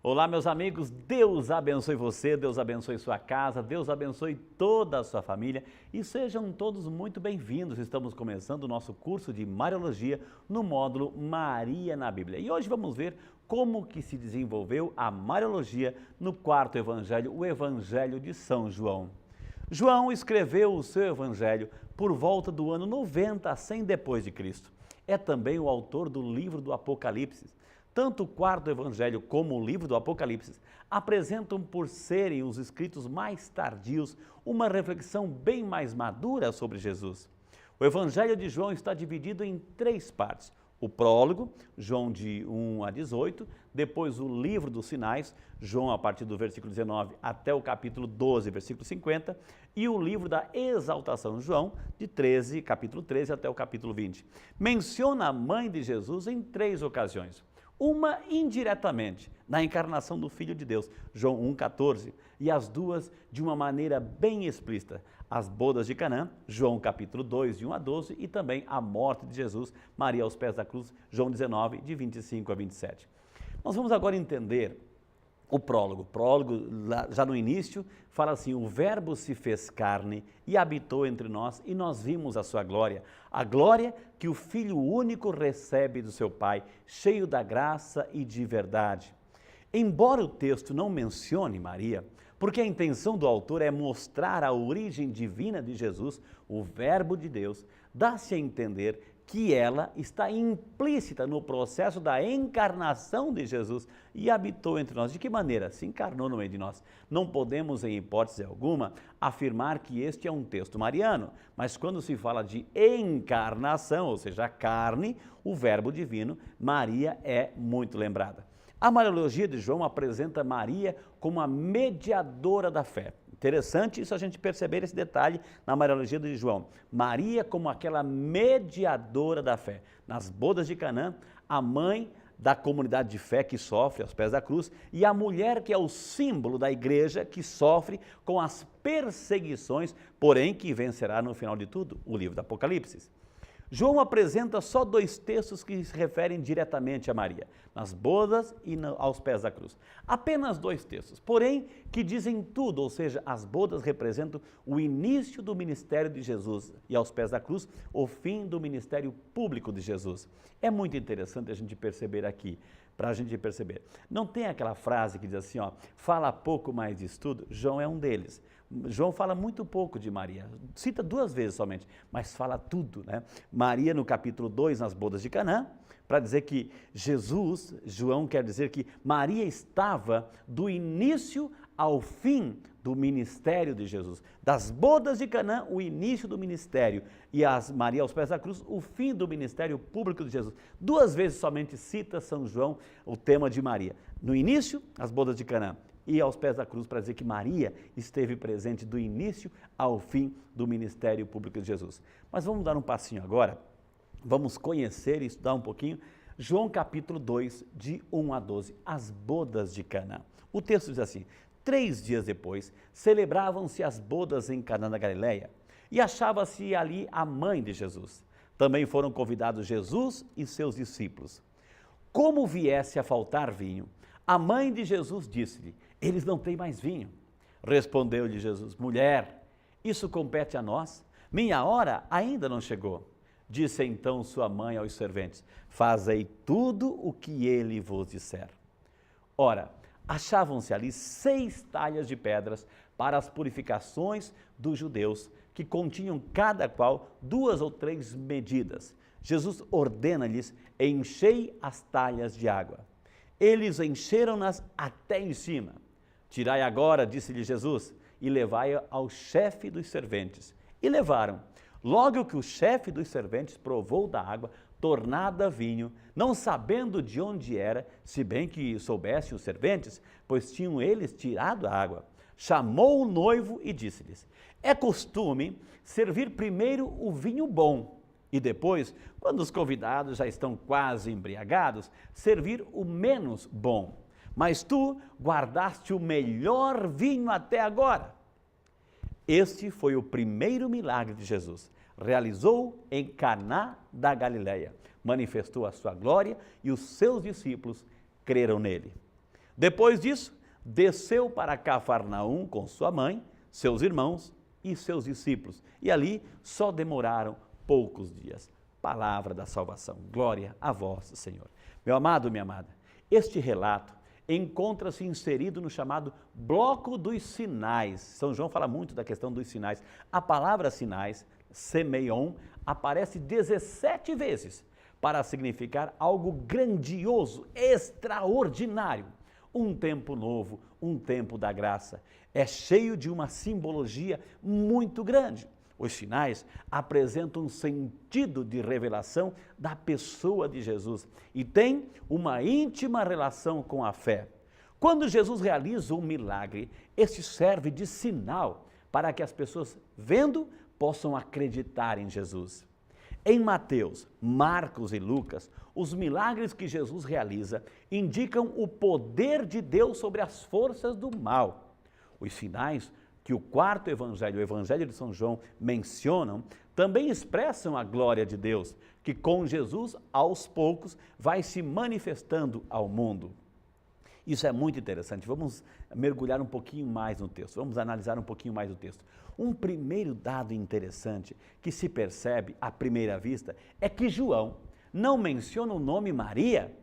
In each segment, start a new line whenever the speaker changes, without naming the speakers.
Olá, meus amigos, Deus abençoe você, Deus abençoe sua casa, Deus abençoe toda a sua família e sejam todos muito bem-vindos. Estamos começando o nosso curso de Mariologia no módulo Maria na Bíblia. E hoje vamos ver como que se desenvolveu a Mariologia no quarto evangelho, o Evangelho de São João. João escreveu o seu evangelho por volta do ano 90 a 100 depois de Cristo. É também o autor do livro do Apocalipse. Tanto o quarto evangelho como o livro do Apocalipse apresentam, por serem os escritos mais tardios, uma reflexão bem mais madura sobre Jesus. O evangelho de João está dividido em três partes. O prólogo, João de 1 a 18, depois o livro dos sinais, João a partir do versículo 19 até o capítulo 12, versículo 50, e o livro da exaltação, João, de capítulo 13 até o capítulo 20. Menciona a mãe de Jesus em três ocasiões. Uma indiretamente, na encarnação do Filho de Deus, João 1,14, e as duas de uma maneira bem explícita, as bodas de Canaã, João capítulo 2, de 1 a 12, e também a morte de Jesus, Maria aos pés da cruz, João 19, de 25 a 27. Nós vamos agora entender o prólogo. O prólogo, já no início, fala assim: o verbo se fez carne e habitou entre nós e nós vimos a sua glória. A glória que o Filho único recebe do seu Pai, cheio da graça e de verdade. Embora o texto não mencione Maria, porque a intenção do autor é mostrar a origem divina de Jesus, o verbo de Deus, dá-se a entender que ela está implícita no processo da encarnação de Jesus e habitou entre nós. De que maneira? Se encarnou no meio de nós. Não podemos, em hipótese alguma, afirmar que este é um texto mariano, mas quando se fala de encarnação, ou seja, a carne, o verbo divino, Maria é muito lembrada. A Mariologia de João apresenta Maria como a mediadora da fé. Interessante isso a gente perceber esse detalhe na Mariologia de João. Maria como aquela mediadora da fé. Nas bodas de Canaã, a mãe da comunidade de fé que sofre aos pés da cruz e a mulher que é o símbolo da igreja que sofre com as perseguições, porém que vencerá no final de tudo, o livro do Apocalipse. João apresenta só dois textos que se referem diretamente a Maria, nas bodas e aos pés da cruz. Apenas dois textos, porém que dizem tudo, ou seja, as bodas representam o início do ministério de Jesus e aos pés da cruz, o fim do ministério público de Jesus. É muito interessante a gente perceber aqui, para a gente perceber. Não tem aquela frase que diz assim, ó, fala pouco mais disso tudo? João é um deles. João fala muito pouco de Maria, cita duas vezes somente, mas fala tudo, né? Maria no capítulo 2, nas bodas de Canaã, para dizer que Jesus, João quer dizer que Maria estava do início ao fim do ministério de Jesus. Das bodas de Canaã, o início do ministério, e Maria aos pés da cruz, o fim do ministério público de Jesus. Duas vezes somente cita São João o tema de Maria. No início, as bodas de Canaã, e aos pés da cruz, para dizer que Maria esteve presente do início ao fim do ministério público de Jesus. Mas vamos dar um passinho agora, vamos conhecer e estudar um pouquinho João capítulo 2, de 1 a 12, as bodas de Canaã. O texto diz assim: 3 dias depois, celebravam-se as bodas em Canaã da Galileia, e achava-se ali a mãe de Jesus. Também foram convidados Jesus e seus discípulos. Como viesse a faltar vinho, a mãe de Jesus disse-lhe: eles não têm mais vinho. Respondeu-lhe Jesus: mulher, isso compete a nós? Minha hora ainda não chegou. Disse então sua mãe aos serventes: fazei tudo o que ele vos disser. Ora, achavam-se ali 6 talhas de pedras para as purificações dos judeus, que continham cada qual 2 ou 3 medidas. Jesus ordena-lhes: enchei as talhas de água. Eles encheram-nas até em cima. Tirai agora, disse-lhe Jesus, e levai ao chefe dos serventes. E levaram. Logo que o chefe dos serventes provou da água, tornada vinho, não sabendo de onde era, se bem que soubessem os serventes, pois tinham eles tirado a água, chamou o noivo e disse-lhes: é costume servir primeiro o vinho bom, e depois, quando os convidados já estão quase embriagados, servir o menos bom. Mas tu guardaste o melhor vinho até agora. Este foi o primeiro milagre de Jesus. Realizou em Caná da Galileia. Manifestou a sua glória e os seus discípulos creram nele. Depois disso, desceu para Cafarnaum com sua mãe, seus irmãos e seus discípulos. E ali só demoraram poucos dias. Palavra da salvação. Glória a vós, Senhor. Meu amado, minha amada, este relato encontra-se inserido no chamado bloco dos sinais. São João fala muito da questão dos sinais. A palavra sinais, semeion, aparece 17 vezes para significar algo grandioso, extraordinário. Um tempo novo, um tempo da graça. É cheio de uma simbologia muito grande. Os sinais apresentam um sentido de revelação da pessoa de Jesus e tem uma íntima relação com a fé. Quando Jesus realiza um milagre, este serve de sinal para que as pessoas, vendo, possam acreditar em Jesus. Em Mateus, Marcos e Lucas, os milagres que Jesus realiza indicam o poder de Deus sobre as forças do mal. Os sinais que o quarto evangelho, o evangelho de São João, mencionam, também expressam a glória de Deus, que com Jesus, aos poucos, vai se manifestando ao mundo. Isso é muito interessante. Vamos mergulhar um pouquinho mais no texto, vamos analisar um pouquinho mais o texto. Um primeiro dado interessante que se percebe à primeira vista é que João não menciona o nome Maria.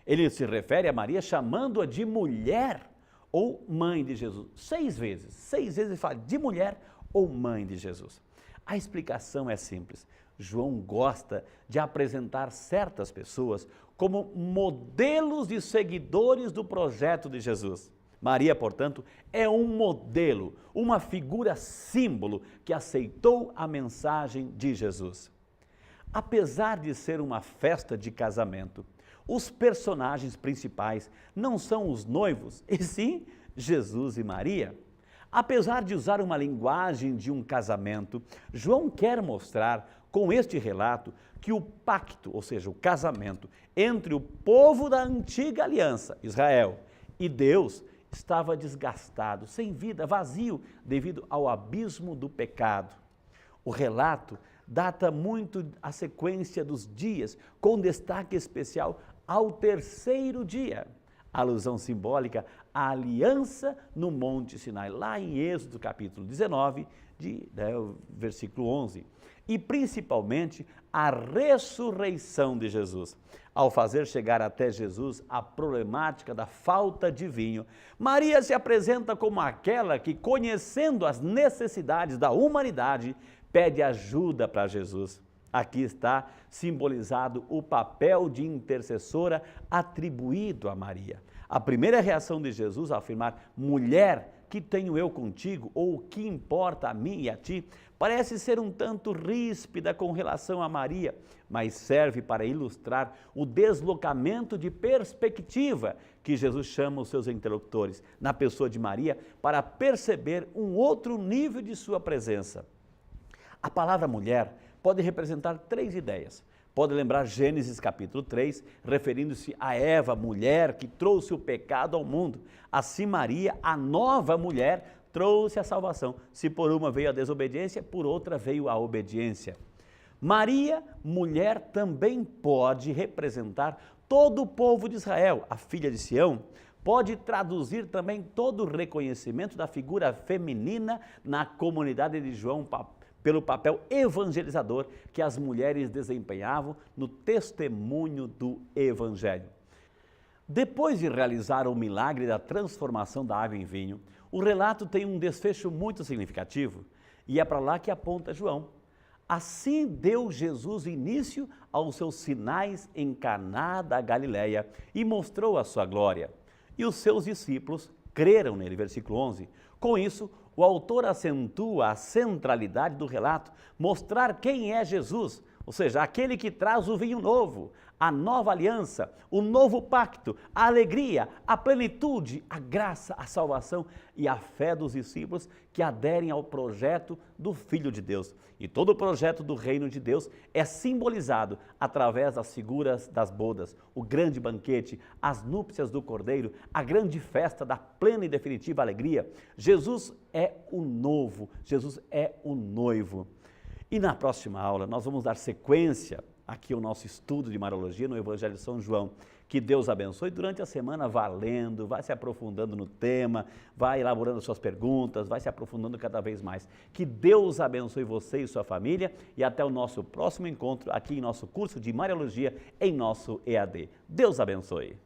Ele se refere a Maria chamando-a de mulher ou mãe de Jesus. 6 vezes ele fala de mulher ou mãe de Jesus. A explicação é simples. João gosta de apresentar certas pessoas como modelos de seguidores do projeto de Jesus. Maria, portanto, é um modelo, uma figura símbolo que aceitou a mensagem de Jesus. Apesar de ser uma festa de casamento, os personagens principais não são os noivos, e sim Jesus e Maria. Apesar de usar uma linguagem de um casamento, João quer mostrar com este relato que o pacto, ou seja, o casamento entre o povo da antiga aliança, Israel, e Deus, estava desgastado, sem vida, vazio, devido ao abismo do pecado. O relato data muito a sequência dos dias, com destaque especial ao terceiro dia, alusão simbólica à aliança no Monte Sinai, lá em Êxodo capítulo 19, versículo 11, e principalmente a ressurreição de Jesus. Ao fazer chegar até Jesus a problemática da falta de vinho, Maria se apresenta como aquela que, conhecendo as necessidades da humanidade, pede ajuda para Jesus. Aqui está simbolizado o papel de intercessora atribuído a Maria. A primeira reação de Jesus ao afirmar, mulher, que tenho eu contigo, ou o que importa a mim e a ti, parece ser um tanto ríspida com relação a Maria, mas serve para ilustrar o deslocamento de perspectiva que Jesus chama os seus interlocutores, na pessoa de Maria, para perceber um outro nível de sua presença. A palavra mulher pode representar 3 ideias. Pode lembrar Gênesis capítulo 3, referindo-se a Eva, mulher que trouxe o pecado ao mundo. Assim Maria, a nova mulher, trouxe a salvação. Se por uma veio a desobediência, por outra veio a obediência. Maria, mulher, também pode representar todo o povo de Israel, a filha de Sião. Pode traduzir também todo o reconhecimento da figura feminina na comunidade de João, pelo papel evangelizador que as mulheres desempenhavam no testemunho do Evangelho. Depois de realizar o milagre da transformação da água em vinho, o relato tem um desfecho muito significativo e é para lá que aponta João. Assim deu Jesus início aos seus sinais em Caná da Galileia e mostrou a sua glória. E os seus discípulos creram nele, versículo 11. Com isso, o autor acentua a centralidade do relato, mostrar quem é Jesus, ou seja, aquele que traz o vinho novo, a nova aliança, o novo pacto, a alegria, a plenitude, a graça, a salvação e a fé dos discípulos que aderem ao projeto do Filho de Deus. E todo o projeto do reino de Deus é simbolizado através das figuras das bodas, o grande banquete, as núpcias do Cordeiro, a grande festa da plena e definitiva alegria. Jesus é o novo, Jesus é o noivo. E na próxima aula nós vamos dar sequência aqui ao nosso estudo de Mariologia no Evangelho de São João. Que Deus abençoe durante a semana, vá lendo, vai se aprofundando no tema, vai elaborando suas perguntas, vai se aprofundando cada vez mais. Que Deus abençoe você e sua família e até o nosso próximo encontro aqui em nosso curso de Mariologia em nosso EAD. Deus abençoe.